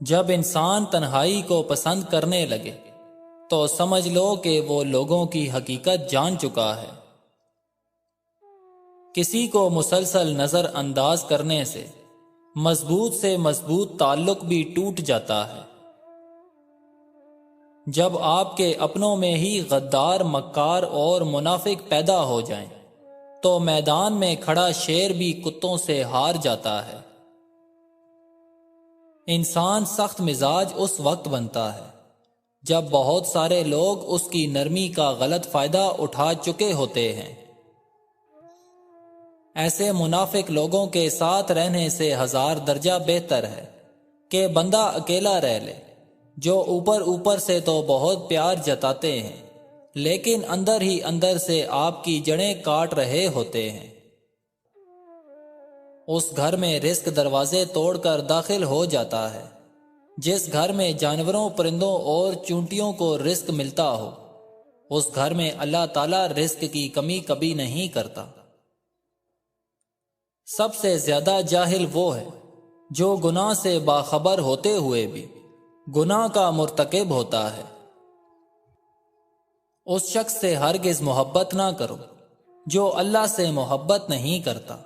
جب انسان تنہائی کو پسند کرنے لگے تو سمجھ لو کہ وہ لوگوں کی حقیقت جان چکا ہے۔ کسی کو مسلسل نظر انداز کرنے سے مضبوط تعلق بھی ٹوٹ جاتا ہے۔ جب آپ کے اپنوں میں ہی غدار، مکار اور منافق پیدا ہو جائیں تو میدان میں کھڑا شیر بھی کتوں سے ہار جاتا ہے۔ انسان سخت مزاج اس وقت بنتا ہے جب بہت سارے لوگ اس کی نرمی کا غلط فائدہ اٹھا چکے ہوتے ہیں۔ ایسے منافق لوگوں کے ساتھ رہنے سے 1000 درجہ بہتر ہے کہ بندہ اکیلا رہ لے، جو اوپر سے تو بہت پیار جتاتے ہیں لیکن اندر ہی اندر سے آپ کی جڑیں کاٹ رہے ہوتے ہیں۔ اس گھر میں رزق دروازے توڑ کر داخل ہو جاتا ہے۔ جس گھر میں جانوروں، پرندوں اور چونٹیوں کو رزق ملتا ہو، اس گھر میں اللہ تعالیٰ رزق کی کمی کبھی نہیں کرتا۔ سب سے زیادہ جاہل وہ ہے جو گناہ سے باخبر ہوتے ہوئے بھی گناہ کا مرتکب ہوتا ہے۔ اس شخص سے ہرگز محبت نہ کرو جو اللہ سے محبت نہیں کرتا،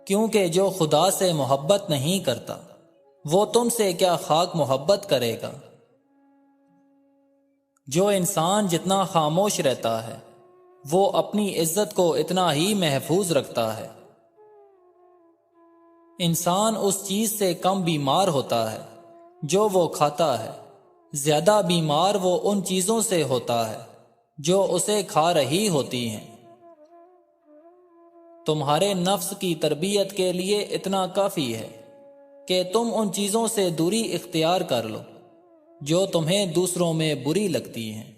کیونکہ جو خدا سے محبت نہیں کرتا وہ تم سے کیا خاک محبت کرے گا۔ جو انسان جتنا خاموش رہتا ہے وہ اپنی عزت کو اتنا ہی محفوظ رکھتا ہے۔ انسان اس چیز سے کم بیمار ہوتا ہے جو وہ کھاتا ہے، زیادہ بیمار وہ ان چیزوں سے ہوتا ہے جو اسے کھا رہی ہوتی ہیں۔ تمہارے نفس کی تربیت کے لیے اتنا کافی ہے کہ تم ان چیزوں سے دوری اختیار کر لو جو تمہیں دوسروں میں بری لگتی ہیں۔